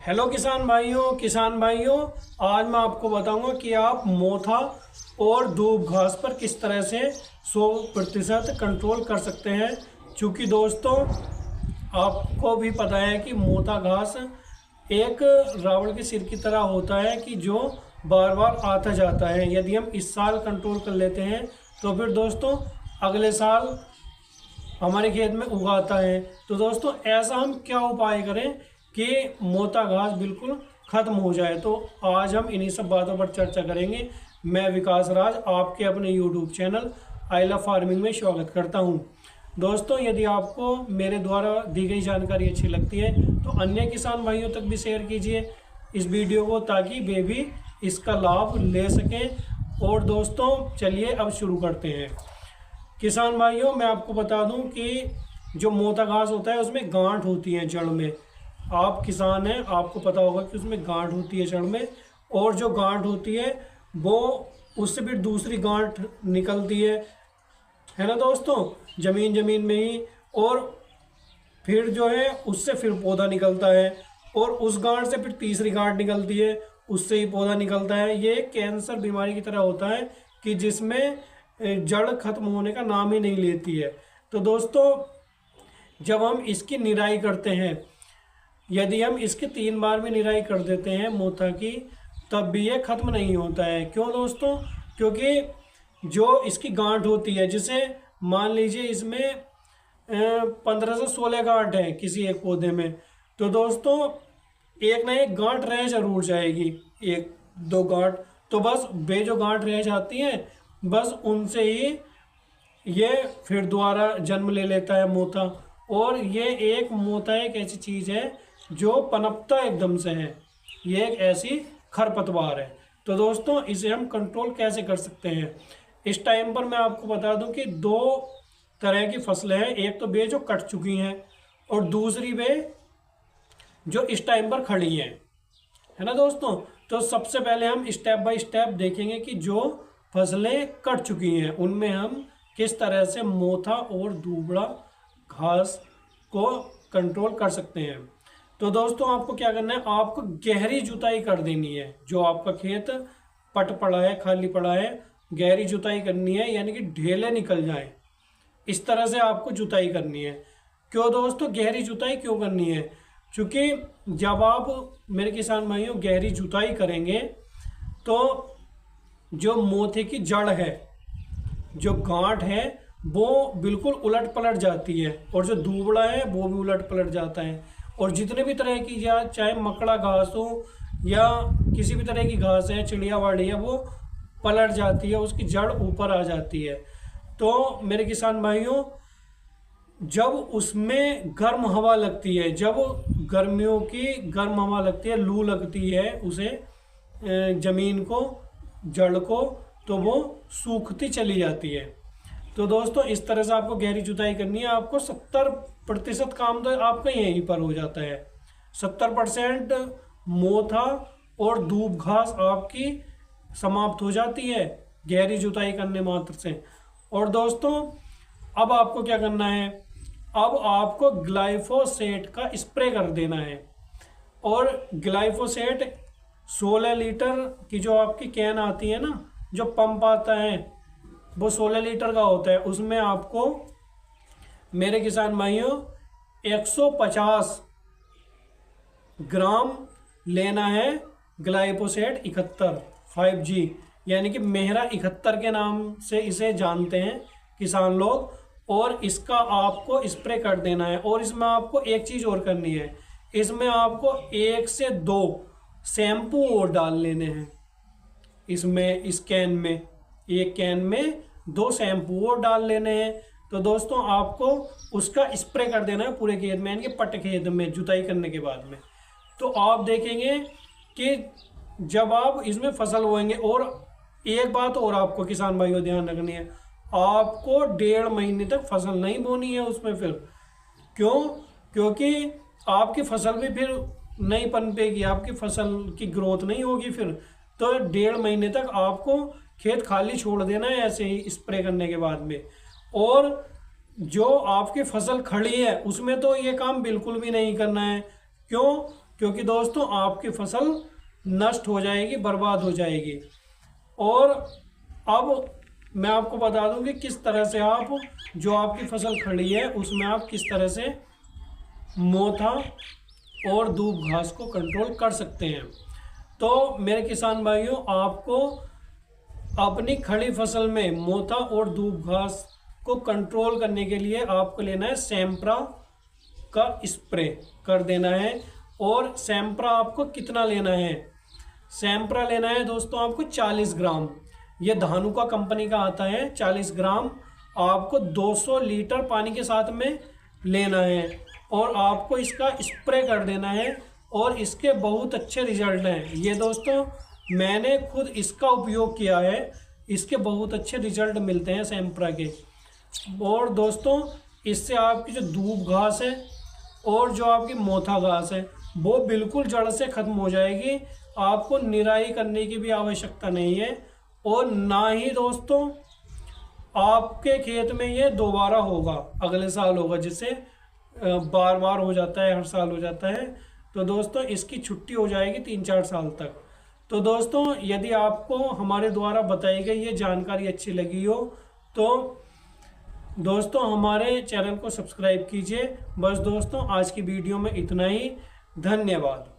Hello किसान भाइयों, आज मैं आपको बताऊंगा कि आप मोथा और दूब घास पर किस तरह से 100% कंट्रोल कर सकते हैं। क्योंकि दोस्तों, आपको भी पता है कि मोथा घास एक रावण के सिर की तरह होता है कि जो बार बार आता जाता है। यदि हम इस साल कंट्रोल कर लेते हैं तो फिर दोस्तों अगले साल हमारे खेत में उगाता है। तो दोस्तों, ऐसा हम क्या उपाय करें कि मोटा घास बिल्कुल ख़त्म हो जाए। तो आज हम इन्हीं सब बातों पर चर्चा करेंगे। मैं विकास राज आपके अपने YouTube channel I love farming में स्वागत करता हूं। दोस्तों, यदि आपको मेरे द्वारा दी गई जानकारी अच्छी लगती है तो अन्य किसान भाइयों तक भी शेयर कीजिए इस वीडियो को, ताकि वे भी इसका लाभ ले सकें। और दोस्तों, चलिए अब शुरू करते हैं। किसान भाइयों, मैं आपको बता दूं कि जो मोटा घास होता है उसमें गांठ होती है जड़ में। आप किसान हैं, आपको पता होगा कि उसमें गांठ होती है जड़ में, और जो गांठ होती है वो उससे फिर दूसरी गांठ निकलती है ना दोस्तों, ज़मीन में ही। और फिर जो है उससे फिर पौधा निकलता है, और उस गांठ से फिर तीसरी गांठ निकलती है, उससे ही पौधा निकलता है। ये कैंसर बीमारी की तरह होता है कि जिसमें जड़ खत्म होने का नाम ही नहीं लेती है। तो दोस्तों, जब हम इसकी निराई करते हैं, यदि हम इसके 3 बार भी निराई कर देते हैं मोथा की, तब भी ये खत्म नहीं होता है। क्यों दोस्तों? क्योंकि जो इसकी गांठ होती है, जिसे मान लीजिए इसमें 15 से 16 गांठ है किसी एक पौधे में, तो दोस्तों एक ना एक गांठ रह जरूर जाएगी, 1-2 गांठ। तो बस वे जो गांठ रह जाती हैं, बस उनसे ही ये फिर दोबारा जन्म ले लेता है मोथा। और ये एक मोथा एक ऐसी चीज़ है जो पनपता एकदम से है। ये एक ऐसी खरपतवार है। तो दोस्तों, इसे हम कंट्रोल कैसे कर सकते हैं? इस टाइम पर मैं आपको बता दूं कि 2 तरह की फसलें हैं। एक तो वे जो कट चुकी हैं, और दूसरी वे जो इस टाइम पर खड़ी हैं, है ना दोस्तों। तो सबसे पहले हम स्टेप बाय स्टेप देखेंगे कि जो फसलें कट चुकी हैं उनमें हम किस तरह से मोथा और दूबड़ा घास को कंट्रोल कर सकते हैं। तो दोस्तों, आपको क्या करना है, आपको गहरी जुताई कर देनी है। जो आपका खेत पट पड़ा है, खाली पड़ा है, गहरी जुताई करनी है, यानी कि ढेले निकल जाएं। इस तरह से आपको जुताई करनी है। क्यों दोस्तों गहरी जुताई क्यों करनी है? क्योंकि जब आप मेरे किसान भाइयों गहरी जुताई करेंगे तो जो मोथे की जड़ है, जो गांठ है, वो बिल्कुल उलट पलट जाती है, और जो दूबड़ा है वो भी उलट पलट जाता है। और जितने भी तरह की, या चाहे मकड़ा घास हो या किसी भी तरह की घास है, चिड़ियावाड़ी है, वो पलट जाती है, उसकी जड़ ऊपर आ जाती है। तो मेरे किसान भाइयों, जब उसमें गर्म हवा लगती है, जब गर्मियों की गर्म हवा लगती है, लू लगती है उसे, जमीन को, जड़ को, तो वो सूखती चली जाती है। तो दोस्तों, इस तरह से आपको गहरी जुताई करनी है। आपको 70% काम तो आपका यहीं पर हो जाता है। 70% मोथा और दूब घास आपकी समाप्त हो जाती है गहरी जुताई करने मात्र से। और दोस्तों, अब आपको क्या करना है, अब आपको ग्लाइफोसेट का स्प्रे कर देना है। और ग्लाइफोसेट 16 लीटर की जो आपकी कैन आती है ना, जो पंप आता है, वो 16 लीटर का होता है। उसमें आपको मेरे किसान भाइयों 150 ग्राम लेना है ग्लाइफोसेट 71 5G, यानी कि मेहरा 71 के नाम से इसे जानते हैं किसान लोग। और इसका आपको स्प्रे कर देना है। और इसमें आपको एक चीज़ और करनी है, इसमें आपको 1 से 2 शैम्पू और डाल लेने हैं। इसमें इस कैन में, एक कैन में 2 शैम्पू और डाल लेने हैं। तो दोस्तों, आपको उसका स्प्रे कर देना है पूरे खेत में, यानी कि पट खेत में जुताई करने के बाद में। तो आप देखेंगे कि जब आप इसमें फसल बोएंगे, और एक बात और आपको किसान भाइयों ध्यान रखनी है, आपको 1.5 महीने तक फसल नहीं बोनी है उसमें। फिर क्यों? क्योंकि आपकी फसल भी फिर नहीं पनपेगी, आपकी फसल की ग्रोथ नहीं होगी फिर। तो 1.5 महीने तक आपको खेत खाली छोड़ देना है ऐसे ही स्प्रे करने के बाद में। और जो आपकी फसल खड़ी है उसमें तो ये काम बिल्कुल भी नहीं करना है। क्यों? क्योंकि दोस्तों आपकी फसल नष्ट हो जाएगी, बर्बाद हो जाएगी। और अब मैं आपको बता दूं कि किस तरह से आप जो आपकी फसल खड़ी है उसमें आप किस तरह से मोथा और दूब घास को कंट्रोल कर सकते हैं। तो मेरे किसान भाइयों, आपको अपनी खड़ी फसल में मोथा और दूब घास को कंट्रोल करने के लिए आपको लेना है सैंप्रा का स्प्रे कर देना है। और सैंप्रा आपको कितना लेना है? सैंप्रा लेना है दोस्तों आपको 40 ग्राम। ये धानुका कंपनी का आता है। 40 ग्राम आपको 200 लीटर पानी के साथ में लेना है और आपको इसका स्प्रे कर देना है। और इसके बहुत अच्छे रिजल्ट हैं। ये दोस्तों मैंने खुद इसका उपयोग किया है, इसके बहुत अच्छे रिजल्ट मिलते हैं सैंप्रा के। और दोस्तों इससे आपकी जो दूब घास है और जो आपकी मोथा घास है वो बिल्कुल जड़ से ख़त्म हो जाएगी। आपको निराई करने की भी आवश्यकता नहीं है और ना ही दोस्तों आपके खेत में ये दोबारा होगा, अगले साल होगा, जिससे बार बार हो जाता है, हर साल हो जाता है। तो दोस्तों इसकी छुट्टी हो जाएगी 3-4 साल तक। तो दोस्तों यदि आपको हमारे द्वारा बताई गई ये जानकारी अच्छी लगी हो तो दोस्तों हमारे चैनल को सब्सक्राइब कीजिए। बस दोस्तों आज की वीडियो में इतना ही। धन्यवाद।